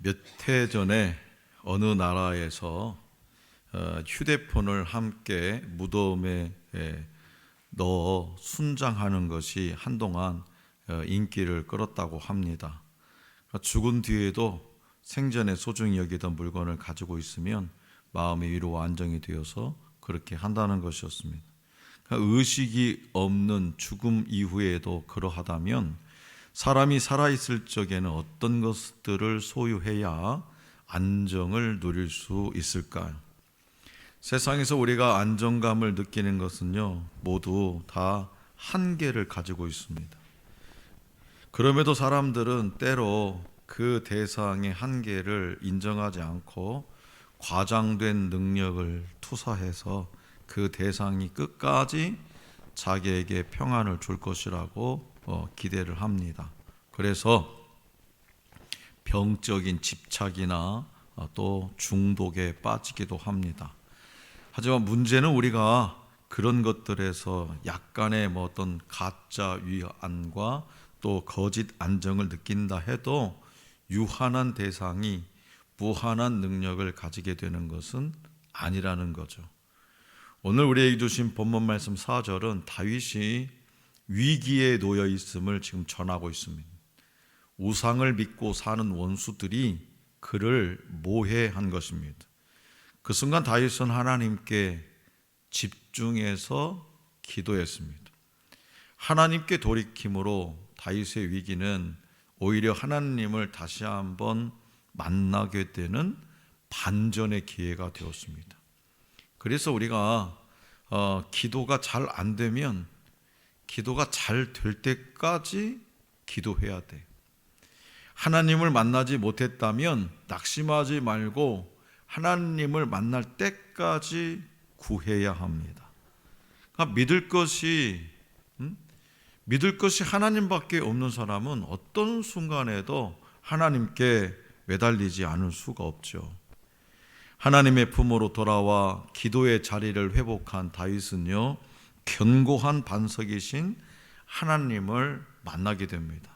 몇 해 전에 어느 나라에서 휴대폰을 함께 무덤에 넣어 순장하는 것이 한동안 인기를 끌었다고 합니다. 죽은 뒤에도 생전에 소중히 여기던 물건을 가지고 있으면 마음의 위로와 안정이 되어서 그렇게 한다는 것이었습니다. 의식이 없는 죽음 이후에도 그러하다면 사람이 살아있을 적에는 어떤 것들을 소유해야 안정을 누릴 수 있을까요? 세상에서 우리가 안정감을 느끼는 것은요, 모두 다 한계를 가지고 있습니다. 그럼에도 사람들은 때로 그 대상의 한계를 인정하지 않고 과장된 능력을 투사해서 그 대상이 끝까지 자기에게 평안을 줄 것이라고 기대를 합니다. 그래서 병적인 집착이나 또 중독에 빠지기도 합니다. 하지만 문제는 우리가 그런 것들에서 약간의 어떤 가짜 위안과 또 거짓 안정을 느낀다 해도 유한한 대상이 무한한 능력을 가지게 되는 것은 아니라는 거죠. 오늘 우리에게 주신 본문 말씀 4절은 다윗이 위기에 놓여 있음을 지금 전하고 있습니다. 우상을 믿고 사는 원수들이 그를 모해한 것입니다. 그 순간 다윗은 하나님께 집중해서 기도했습니다. 하나님께 돌이킴으로 다윗의 위기는 오히려 하나님을 다시 한번 만나게 되는 반전의 기회가 되었습니다. 그래서 우리가 기도가 잘 안 되면 기도가 잘 될 때까지 기도해야 돼. 하나님을 만나지 못했다면 낙심하지 말고 하나님을 만날 때까지 구해야 합니다. 그러니까 믿을 것이 하나님밖에 없는 사람은 어떤 순간에도 하나님께 매달리지 않을 수가 없죠. 하나님의 품으로 돌아와 기도의 자리를 회복한 다윗은요, 견고한 반석이신 하나님을 만나게 됩니다.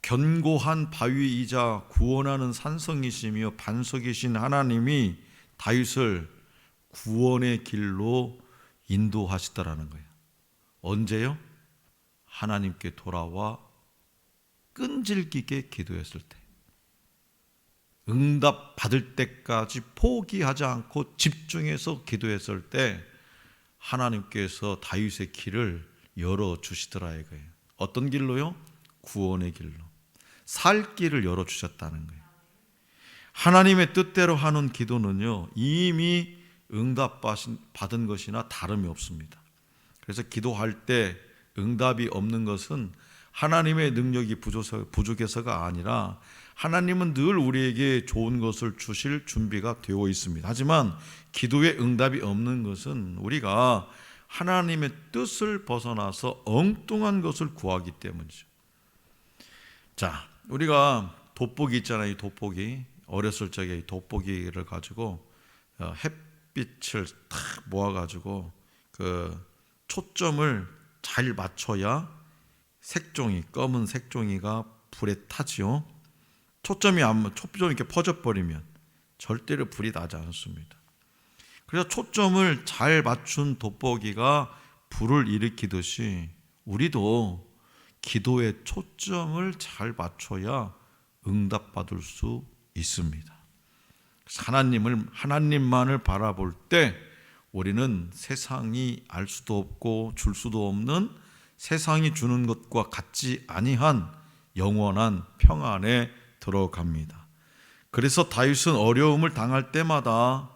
견고한 바위이자 구원하는 산성이시며 반석이신 하나님이 다윗을 구원의 길로 인도하시더라는 거예요. 언제요? 하나님께 돌아와 끈질기게 기도했을 때, 응답 받을 때까지 포기하지 않고 집중해서 기도했을 때 하나님께서 다윗의 길을 열어주시더라 이거예요. 어떤 길로요? 구원의 길로. 살 길을 열어주셨다는 거예요. 하나님의 뜻대로 하는 기도는요, 이미 응답 받은 것이나 다름이 없습니다. 그래서 기도할 때 응답이 없는 것은 하나님의 능력이 부족해서가 아니라 하나님은 늘 우리에게 좋은 것을 주실 준비가 되어 있습니다. 하지만 기도에 응답이 없는 것은 우리가 하나님의 뜻을 벗어나서 엉뚱한 것을 구하기 때문이죠. 자, 우리가 돋보기 있잖아요. 이 돋보기. 어렸을 적에 이 돋보기를 가지고 햇빛을 탁 모아가지고 그 초점을 잘 맞춰야 색종이, 검은 색종이가 불에 타지요. 초점이 이렇게 퍼져버리면 절대로 불이 나지 않습니다. 그래서 초점을 잘 맞춘 돋보기가 불을 일으키듯이 우리도 기도의 초점을 잘 맞춰야 응답받을 수 있습니다. 하나님만을 바라볼 때 우리는 세상이 알 수도 없고 줄 수도 없는 세상이 주는 것과 같지 아니한 영원한 평안에 들어갑니다. 그래서 다윗은 어려움을 당할 때마다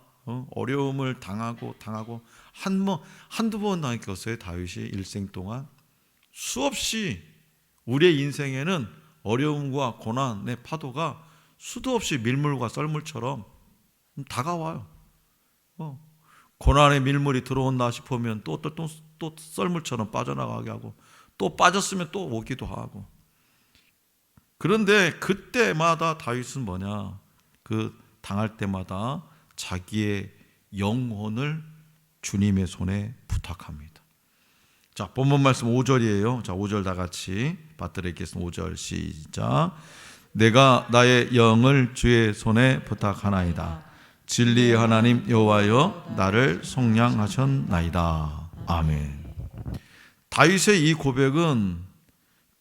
어려움을 당하고 한두 번 당했겠어요. 다윗이 일생 동안 수없이 우리의 인생에는 어려움과 고난의 파도가 수도 없이 밀물과 썰물처럼 다가와요. 고난의 밀물이 들어온다 싶으면 또 썰물처럼 빠져나가게 하고 또 빠졌으면 또 오기도 하고. 그런데 그때마다 다윗은 그 당할 때마다 자기의 영혼을 주님의 손에 부탁합니다. 자, 본문 말씀 5절이에요. 자, 5절 다 같이 받들어 읽겠습니다. 5절 시작. 내가 나의 영을 주의 손에 부탁하나이다. 진리의 하나님 여호와여 나를 속량하셨나이다. 아멘. 다윗의 이 고백은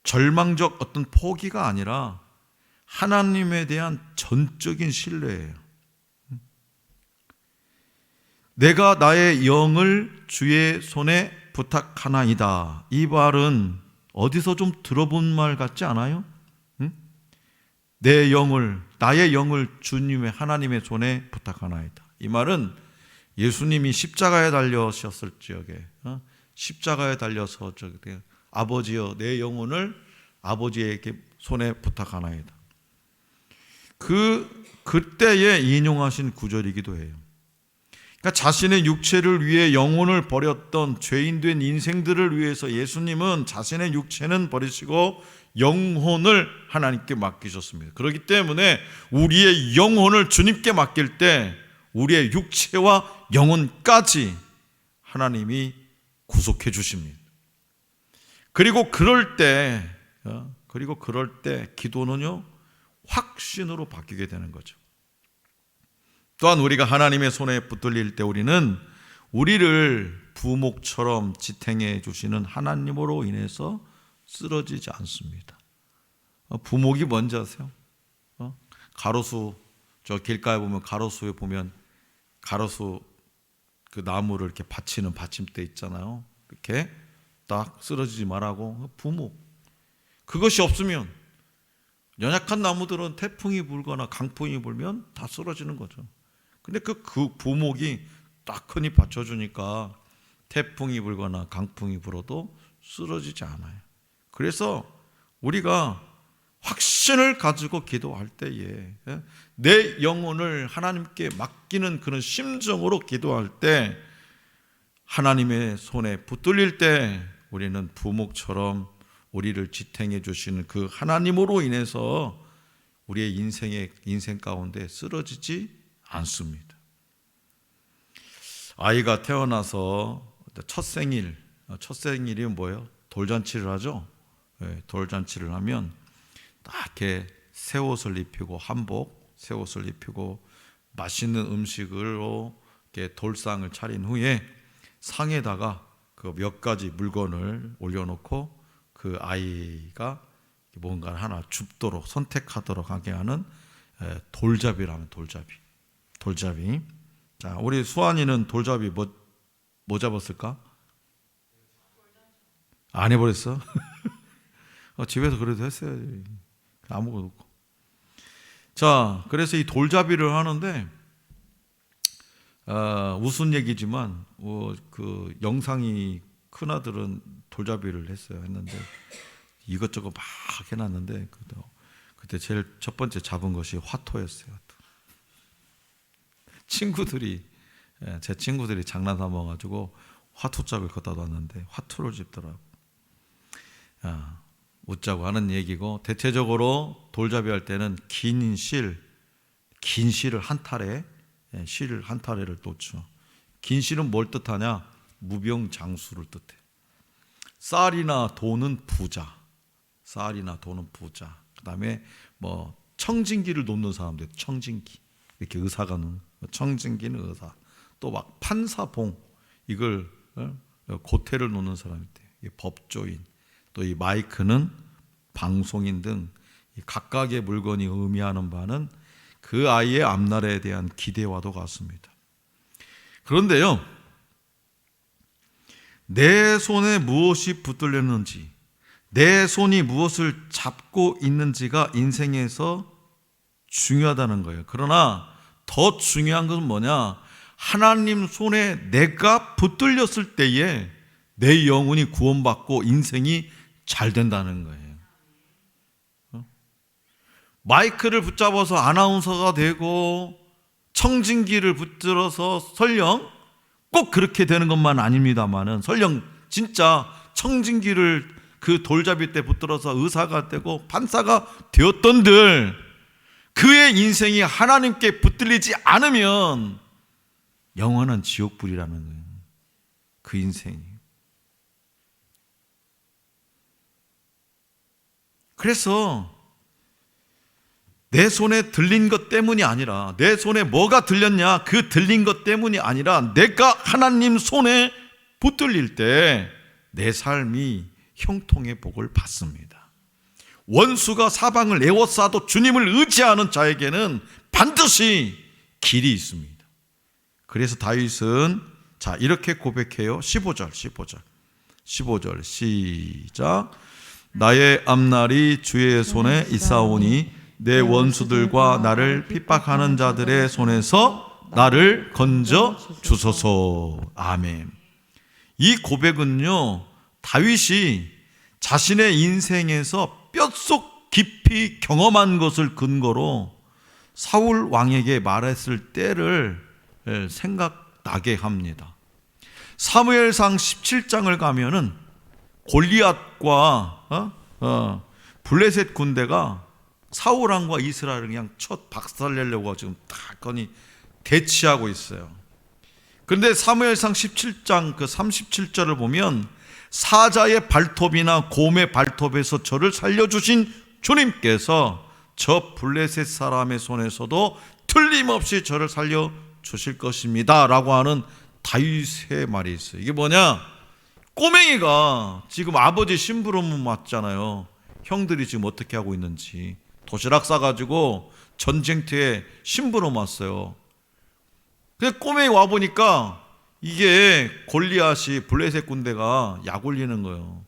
절망적 어떤 포기가 아니라 하나님에 대한 전적인 신뢰예요. 내가 나의 영을 주의 손에 부탁하나이다. 이 말은 어디서 좀 들어본 말 같지 않아요? 나의 영을 주님의 하나님의 손에 부탁하나이다. 이 말은 예수님이 십자가에 달려셨을 적에 십자가에 달려서 아버지여 내 영혼을 아버지에게 손에 부탁하나이다. 그때에 인용하신 구절이기도 해요. 그러니까 자신의 육체를 위해 영혼을 버렸던 죄인된 인생들을 위해서 예수님은 자신의 육체는 버리시고 영혼을 하나님께 맡기셨습니다. 그렇기 때문에 우리의 영혼을 주님께 맡길 때 우리의 육체와 영혼까지 하나님이 구속해 주십니다. 그리고 그럴 때 기도는요 확신으로 바뀌게 되는 거죠. 또한 우리가 하나님의 손에 붙들릴 때 우리를 부목처럼 지탱해 주시는 하나님으로 인해서 쓰러지지 않습니다. 부목이 뭔지 아세요? 가로수, 저 길가에 보면 가로수에 보면 가로수 그 나무를 이렇게 받치는 받침대 있잖아요. 이렇게 딱 쓰러지지 말라고. 부목. 그것이 없으면 연약한 나무들은 태풍이 불거나 강풍이 불면 다 쓰러지는 거죠. 근데 그 부목이 딱 흔히 받쳐주니까 태풍이 불거나 강풍이 불어도 쓰러지지 않아요. 그래서 우리가 확신을 가지고 기도할 때에 내 영혼을 하나님께 맡기는 그런 심정으로 기도할 때 하나님의 손에 붙들릴 때 우리는 부목처럼 우리를 지탱해 주시는 그 하나님으로 인해서 우리의 인생 가운데 쓰러지지 않습니다. 아이가 태어나서 첫 생일이 뭐예요? 돌잔치를 하죠. 네, 돌잔치를 하면 딱 이렇게 새 옷을 입히고 한복, 새 옷을 입히고 맛있는 음식으로 이렇게 돌상을 차린 후에 상에다가 그 몇 가지 물건을 올려놓고 그 아이가 뭔가 하나 줍도록 선택하도록 하게 하는 돌잡이라면 돌잡이. 자, 우리 수환이는 돌잡이 뭐 잡았을까? 안 해버렸어? 집에서 그래도 했어야지. 아무것도 없고. 자, 그래서 이 돌잡이를 하는데 웃은 얘기지만 그 영상이 큰아들은 돌잡이를 했는데 이것저것 막 해놨는데 그때 제일 첫 번째 잡은 것이 화토였어요. 제 친구들이 장난 삼아가지고 화투짝을 갖다 놨는데 화투를 집더라고. 웃자고 하는 얘기고, 대체적으로 돌잡이 할 때는 긴 실을 한 탈에 실을 한 타래를 놓죠. 긴 실은 뭘 뜻하냐? 무병장수를 뜻해. 쌀이나 돈은 부자. 그다음에 뭐 청진기를 놓는 사람들, 청진기. 이렇게 의사가 놓는 청진기는 의사. 또 막 판사봉, 이걸 고태를 놓는 사람이 있대요. 법조인. 또 이 마이크는 방송인 등 각각의 물건이 의미하는 바는 그 아이의 앞날에 대한 기대와도 같습니다. 그런데요, 내 손에 무엇이 붙들렸는지, 내 손이 무엇을 잡고 있는지가 인생에서 중요하다는 거예요. 그러나 더 중요한 것은 뭐냐? 하나님 손에 내가 붙들렸을 때에 내 영혼이 구원받고 인생이 잘 된다는 거예요. 마이크를 붙잡아서 아나운서가 되고 청진기를 붙들어서 설령 꼭 그렇게 되는 것만 아닙니다만은, 설령 진짜 청진기를 그 돌잡이 때 붙들어서 의사가 되고 판사가 되었던들 그의 인생이 하나님께 붙들리지 않으면 영원한 지옥불이라는 거예요. 그 인생이. 그래서 내 손에 들린 것 때문이 아니라, 내 손에 뭐가 들렸냐, 그 들린 것 때문이 아니라 내가 하나님 손에 붙들릴 때 내 삶이 형통의 복을 받습니다. 원수가 사방을 에워싸도 주님을 의지하는 자에게는 반드시 길이 있습니다. 그래서 다윗은 자 이렇게 고백해요. 15절 시작. 나의 앞날이 주의 손에 있사오니 내 원수들과 나를 핍박하는 자들의 손에서 나를 건져 주소서. 아멘. 이 고백은요, 다윗이 자신의 인생에서 뼛속 깊이 경험한 것을 근거로 사울 왕에게 말했을 때를 생각나게 합니다. 사무엘상 17장을 가면은 골리앗과 블레셋 군대가 사울 왕과 이스라엘을 그냥 첫 박살내려고 지금 다 거니 대치하고 있어요. 그런데 사무엘상 17장 그 37절을 보면 사자의 발톱이나 곰의 발톱에서 저를 살려주신 주님께서 저 블레셋 사람의 손에서도 틀림없이 저를 살려주실 것입니다 라고 하는 다윗의 말이 있어요. 이게 뭐냐, 꼬맹이가 지금 아버지 심부름 맞잖아요. 형들이 지금 어떻게 하고 있는지 도시락 싸가지고 전쟁터에 심부름 왔어요. 근데 꼬맹이 와보니까 이게 골리앗이 블레셋 군대가 약 올리는 거예요.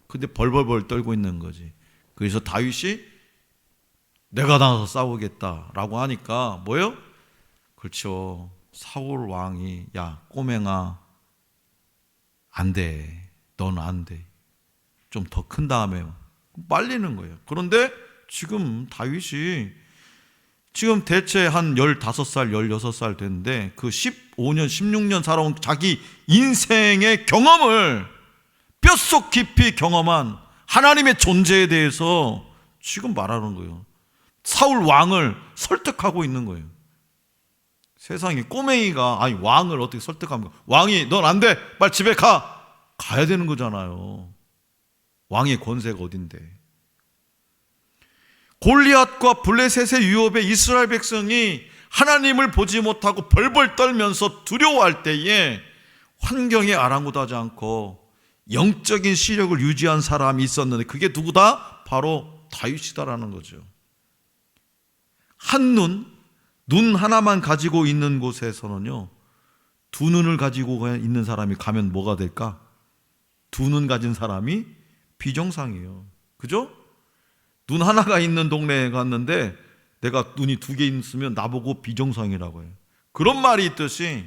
근데 벌벌벌 떨고 있는 거지. 그래서 다윗이 내가 나가서 싸우겠다라고 하니까 뭐예요? 그렇죠. 사울 왕이 야 꼬맹아 안 돼. 넌 안 돼. 좀 더 큰 다음에 말리는 거예요. 그런데 지금 다윗이 지금 대체 한 15살, 16살 됐는데 그 15년, 16년 살아온 자기 인생의 경험을 뼛속 깊이 경험한 하나님의 존재에 대해서 지금 말하는 거예요. 사울 왕을 설득하고 있는 거예요. 세상에 꼬맹이가 아니 왕을 어떻게 설득합니까? 왕이 넌 안 돼. 빨리 집에 가야 되는 거잖아요. 왕의 권세가 어딘데. 골리앗과 블레셋의 위협에 이스라엘 백성이 하나님을 보지 못하고 벌벌 떨면서 두려워할 때에 환경에 아랑곳하지 않고 영적인 시력을 유지한 사람이 있었는데 그게 누구다? 바로 다윗이다라는 거죠. 눈 하나만 가지고 있는 곳에서는요, 두 눈을 가지고 있는 사람이 가면 뭐가 될까? 두 눈 가진 사람이 비정상이에요. 그죠? 눈 하나가 있는 동네에 갔는데 내가 눈이 2개 있으면 나보고 비정상이라고 해요. 그런 말이 있듯이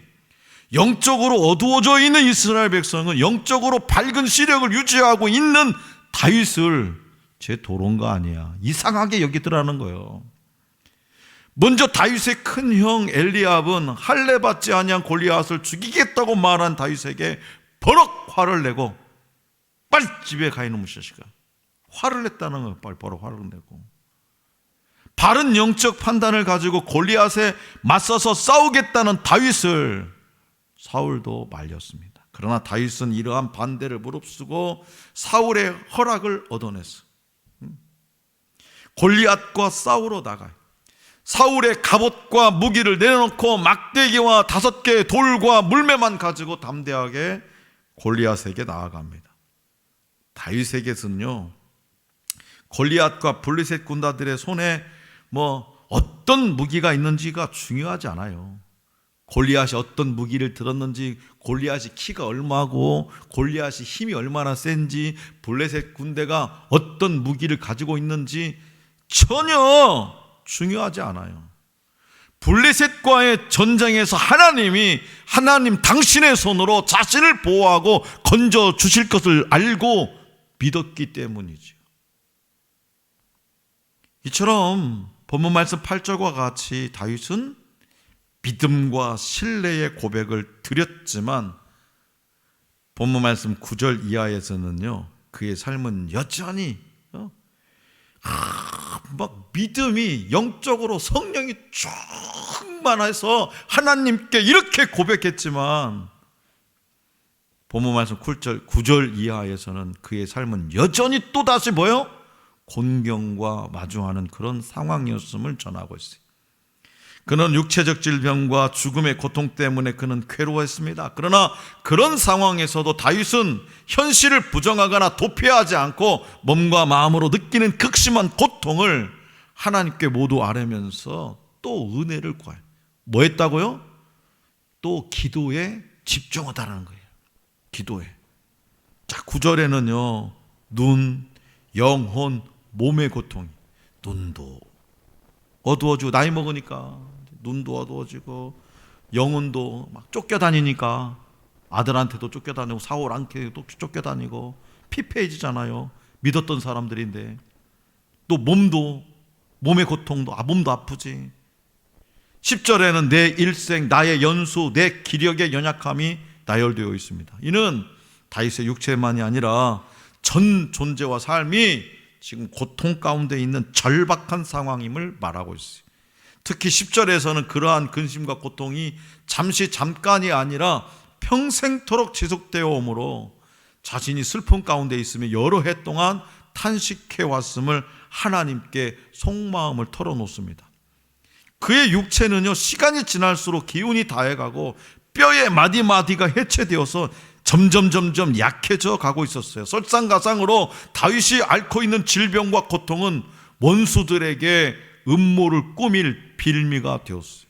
영적으로 어두워져 있는 이스라엘 백성은 영적으로 밝은 시력을 유지하고 있는 다윗을 제 도론가 아니야, 이상하게 여기더라는 거예요. 먼저 다윗의 큰 형 엘리압은 할례 받지 아니한 골리앗을 죽이겠다고 말한 다윗에게 버럭 화를 내고 빨리 집에 가 이놈의 자식아, 화를 냈다는 거예요. 빨리 화를 내고 바른 영적 판단을 가지고 골리앗에 맞서서 싸우겠다는 다윗을 사울도 말렸습니다. 그러나 다윗은 이러한 반대를 무릅쓰고 사울의 허락을 얻어냈어. 골리앗과 싸우러 나가요. 사울의 갑옷과 무기를 내려놓고 막대기와 5개의 돌과 물매만 가지고 담대하게 골리앗에게 나아갑니다. 다윗에게는요, 골리앗과 블레셋 군다들의 손에 어떤 무기가 있는지가 중요하지 않아요. 골리앗이 어떤 무기를 들었는지, 골리앗이 키가 얼마고 골리앗이 힘이 얼마나 센지, 블레셋 군대가 어떤 무기를 가지고 있는지 전혀 중요하지 않아요. 블레셋과의 전쟁에서 하나님 당신의 손으로 자신을 보호하고 건져 주실 것을 알고 믿었기 때문이죠. 이처럼 본문 말씀 8절과 같이 다윗은 믿음과 신뢰의 고백을 드렸지만 본문 말씀 9절 이하에서는요, 그의 삶은 여전히 막 믿음이 영적으로 성령이 충만해서 하나님께 이렇게 고백했지만 본문 말씀 9절 이하에서는 그의 삶은 여전히 또다시 뭐요? 곤경과 마주하는 그런 상황이었음을 전하고 있어요. 그는 육체적 질병과 죽음의 고통 때문에 그는 괴로워했습니다. 그러나 그런 상황에서도 다윗은 현실을 부정하거나 도피하지 않고 몸과 마음으로 느끼는 극심한 고통을 하나님께 모두 아뢰면서 또 은혜를 구해요. 뭐 했다고요? 또 기도에 집중하다라는 거예요. 기도에. 자, 9절에는요, 눈, 영혼, 몸의 고통이, 눈도 어두워지고, 나이 먹으니까 눈도 어두워지고, 영혼도 막 쫓겨다니니까, 아들한테도 쫓겨다니고, 사울한테도 쫓겨다니고, 피폐해지잖아요. 믿었던 사람들인데. 또 몸도, 몸의 고통도, 몸도 아프지. 10절에는 내 일생, 나의 연수, 내 기력의 연약함이 나열되어 있습니다. 이는 다윗의 육체만이 아니라 전 존재와 삶이 지금 고통 가운데 있는 절박한 상황임을 말하고 있어요. 특히 10절에서는 그러한 근심과 고통이 잠깐이 아니라 평생토록 지속되어 오므로 자신이 슬픔 가운데 있으며 여러 해 동안 탄식해 왔음을 하나님께 속마음을 털어놓습니다. 그의 육체는요, 시간이 지날수록 기운이 다해가고 뼈의 마디마디가 해체되어서 점점 약해져 가고 있었어요. 설상가상으로 다윗이 앓고 있는 질병과 고통은 원수들에게 음모를 꾸밀 빌미가 되었어요.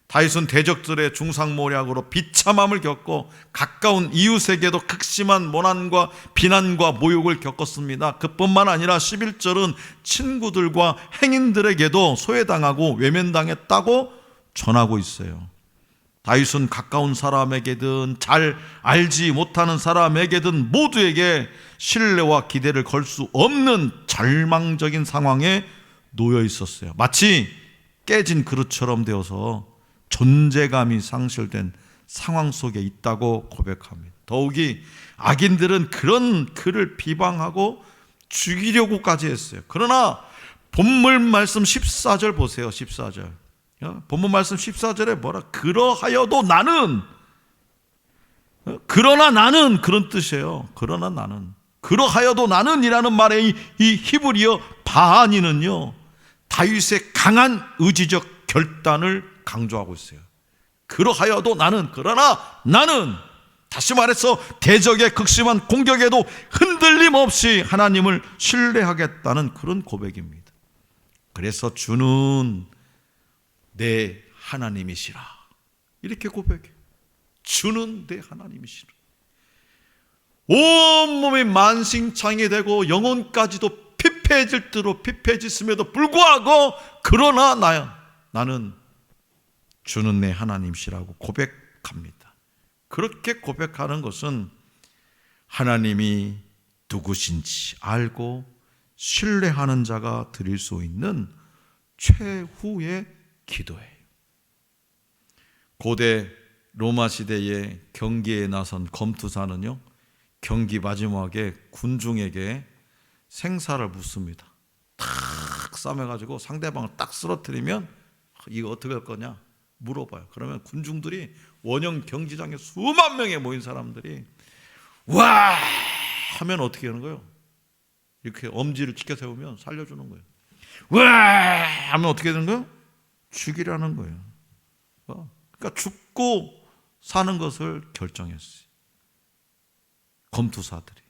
다윗은 대적들의 중상모략으로 비참함을 겪고 가까운 이웃에게도 극심한 모난과 비난과 모욕을 겪었습니다. 그뿐만 아니라 11절은 친구들과 행인들에게도 소외당하고 외면당했다고 전하고 있어요. 다윗은 가까운 사람에게든 잘 알지 못하는 사람에게든 모두에게 신뢰와 기대를 걸 수 없는 절망적인 상황에 놓여 있었어요. 마치 깨진 그릇처럼 되어서 존재감이 상실된 상황 속에 있다고 고백합니다. 더욱이 악인들은 그런 그를 비방하고 죽이려고까지 했어요. 그러나 본문 말씀 14절 보세요. 14절. 본문 말씀 14절에 뭐라? 그러하여도 나는, 그러나 나는, 그런 뜻이에요. 그러나 나는, 그러하여도 나는 이라는 말의 이 히브리어 바하니는요, 다윗의 강한 의지적 결단을 강조하고 있어요. 그러하여도 나는, 그러나 나는, 다시 말해서 대적의 극심한 공격에도 흔들림 없이 하나님을 신뢰하겠다는 그런 고백입니다. 그래서 주는 내 하나님이시라, 이렇게 고백해. 주는 내 하나님이시라. 온몸이 만신창이 되고 영혼까지도 피폐해질 대로 피폐해졌음에도 불구하고 그러나 나는 주는 내 하나님이시라고 고백합니다. 그렇게 고백하는 것은 하나님이 누구신지 알고 신뢰하는 자가 드릴 수 있는 최후의 기도예요. 고대 로마 시대에 경기에 나선 검투사는요, 경기 마지막에 군중에게 생사를 묻습니다. 탁 싸매가지고 상대방을 딱 쓰러뜨리면 이거 어떻게 할 거냐 물어봐요. 그러면 군중들이 원형 경기장에 수만 명에 모인 사람들이 와 하면 어떻게 하는 거예요? 이렇게 엄지를 치켜 세우면 살려주는 거예요. 와 하면 어떻게 되는 거예요? 죽이라는 거예요. 그러니까 죽고 사는 것을 결정했어요. 검투사들이.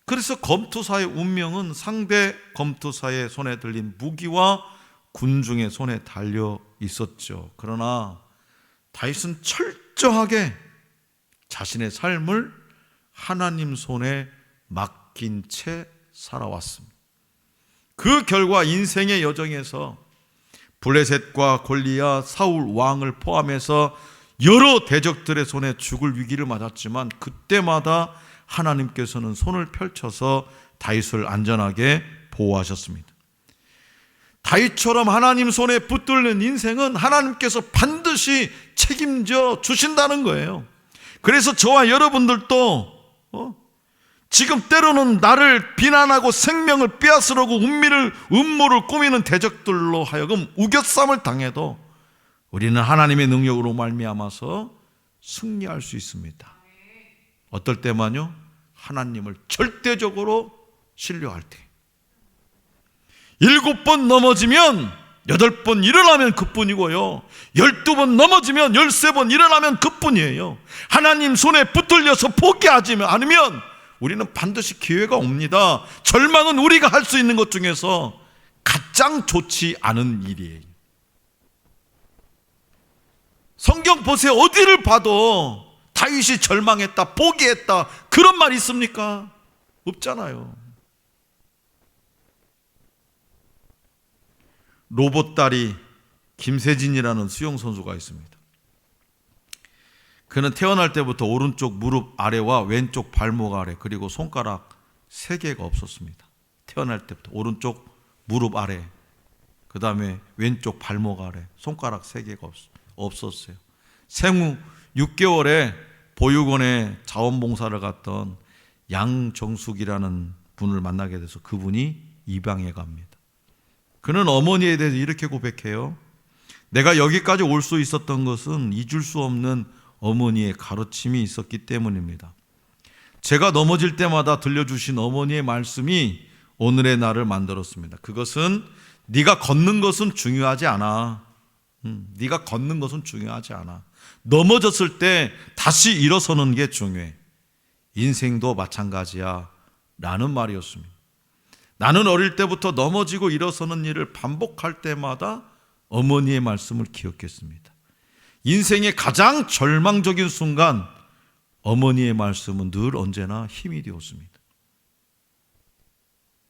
그래서 검투사의 운명은 상대 검투사의 손에 들린 무기와 군중의 손에 달려 있었죠. 그러나 다윗은 철저하게 자신의 삶을 하나님 손에 맡긴 채 살아왔습니다. 그 결과 인생의 여정에서 블레셋과 골리앗, 사울 왕을 포함해서 여러 대적들의 손에 죽을 위기를 맞았지만 그때마다 하나님께서는 손을 펼쳐서 다윗을 안전하게 보호하셨습니다. 다윗처럼 하나님 손에 붙들는 인생은 하나님께서 반드시 책임져 주신다는 거예요. 그래서 저와 여러분들도 지금 때로는 나를 비난하고 생명을 빼앗으려고 음모를 꾸미는 대적들로 하여금 우겨쌈을 당해도 우리는 하나님의 능력으로 말미암아서 승리할 수 있습니다. 어떨 때만요? 하나님을 절대적으로 신뢰할 때. 7번 넘어지면 8번 일어나면 그뿐이고요, 12번 넘어지면 13번 일어나면 그뿐이에요. 하나님 손에 붙들려서 포기하지 않으면 우리는 반드시 기회가 옵니다. 절망은 우리가 할 수 있는 것 중에서 가장 좋지 않은 일이에요. 성경 보세요. 어디를 봐도 다윗이 절망했다, 포기했다, 그런 말 있습니까? 없잖아요. 로봇다리 김세진이라는 수영선수가 있습니다. 그는 태어날 때부터 오른쪽 무릎 아래와 왼쪽 발목 아래 그리고 손가락 3개가 없었습니다. 태어날 때부터 오른쪽 무릎 아래, 그 다음에 왼쪽 발목 아래 손가락 3개가 없었어요. 생후 6개월에 보육원에 자원봉사를 갔던 양정숙이라는 분을 만나게 돼서 그분이 입양해 갑니다. 그는 어머니에 대해서 이렇게 고백해요. 내가 여기까지 올 수 있었던 것은 잊을 수 없는 어머니의 가르침이 있었기 때문입니다. 제가 넘어질 때마다 들려주신 어머니의 말씀이 오늘의 나를 만들었습니다. 그것은 네가 걷는 것은 중요하지 않아. 네가 걷는 것은 중요하지 않아. 넘어졌을 때 다시 일어서는 게 중요해. 인생도 마찬가지야 라는 말이었습니다. 나는 어릴 때부터 넘어지고 일어서는 일을 반복할 때마다 어머니의 말씀을 기억했습니다. 인생의 가장 절망적인 순간 어머니의 말씀은 늘 언제나 힘이 되었습니다.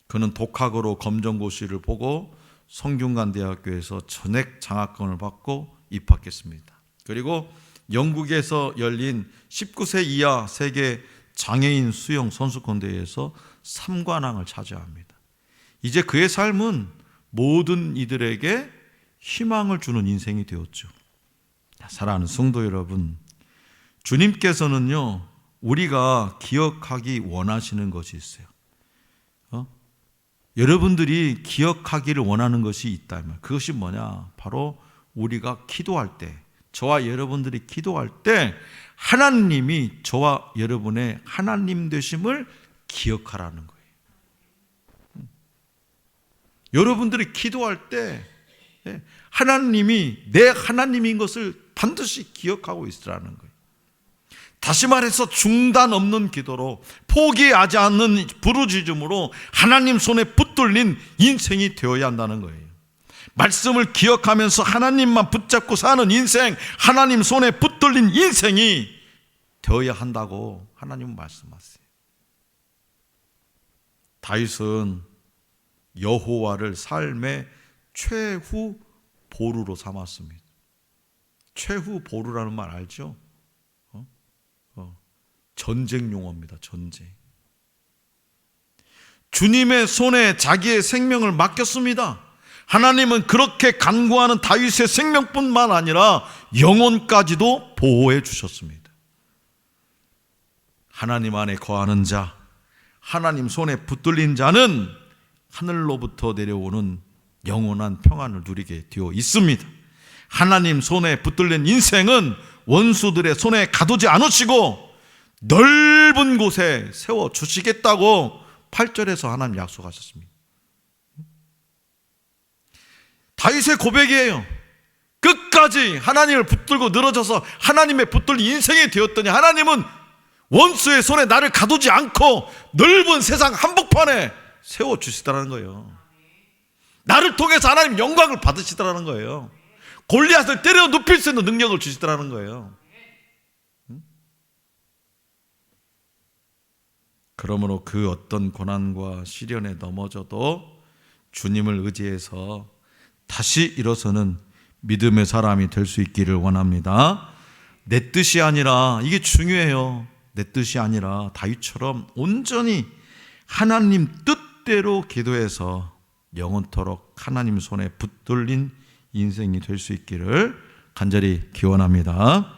그는 독학으로 검정고시를 보고 성균관대학교에서 전액 장학금을 받고 입학했습니다. 그리고 영국에서 열린 19세 이하 세계 장애인 수영 선수권대회에서 3관왕을 차지합니다. 이제 그의 삶은 모든 이들에게 희망을 주는 인생이 되었죠. 사랑하는 성도 여러분, 주님께서는요, 우리가 기억하기 원하시는 것이 있어요. 여러분들이 기억하기를 원하는 것이 있다면 그것이 뭐냐? 바로 우리가 기도할 때, 저와 여러분들이 기도할 때 하나님이 저와 여러분의 하나님 되심을 기억하라는 거예요. 여러분들이 기도할 때 하나님이 내 하나님인 것을 반드시 기억하고 있으라는 거예요. 다시 말해서 중단 없는 기도로, 포기하지 않는 부르짖음으로 하나님 손에 붙들린 인생이 되어야 한다는 거예요. 말씀을 기억하면서 하나님만 붙잡고 사는 인생, 하나님 손에 붙들린 인생이 되어야 한다고 하나님은 말씀하세요. 다윗은 여호와를 삶의 최후 보루로 삼았습니다. 최후 보루라는 말 알죠? 전쟁 용어입니다. 전쟁. 주님의 손에 자기의 생명을 맡겼습니다. 하나님은 그렇게 간구하는 다윗의 생명뿐만 아니라 영혼까지도 보호해 주셨습니다. 하나님 안에 거하는 자, 하나님 손에 붙들린 자는 하늘로부터 내려오는 영원한 평안을 누리게 되어 있습니다. 하나님 손에 붙들린 인생은 원수들의 손에 가두지 않으시고 넓은 곳에 세워주시겠다고 8절에서 하나님 약속하셨습니다. 다윗의 고백이에요. 끝까지 하나님을 붙들고 늘어져서 하나님의 붙들린 인생이 되었더니 하나님은 원수의 손에 나를 가두지 않고 넓은 세상 한복판에 세워주시더라는 거예요. 나를 통해서 하나님 영광을 받으시더라는 거예요. 골리앗을 때려 눕힐 수 있는 능력을 주시더라는 거예요. 그러므로 그 어떤 고난과 시련에 넘어져도 주님을 의지해서 다시 일어서는 믿음의 사람이 될 수 있기를 원합니다. 내 뜻이 아니라, 이게 중요해요. 내 뜻이 아니라 다윗처럼 온전히 하나님 뜻대로 기도해서 영원토록 하나님 손에 붙들린 인생이 될 수 있기를 간절히 기원합니다.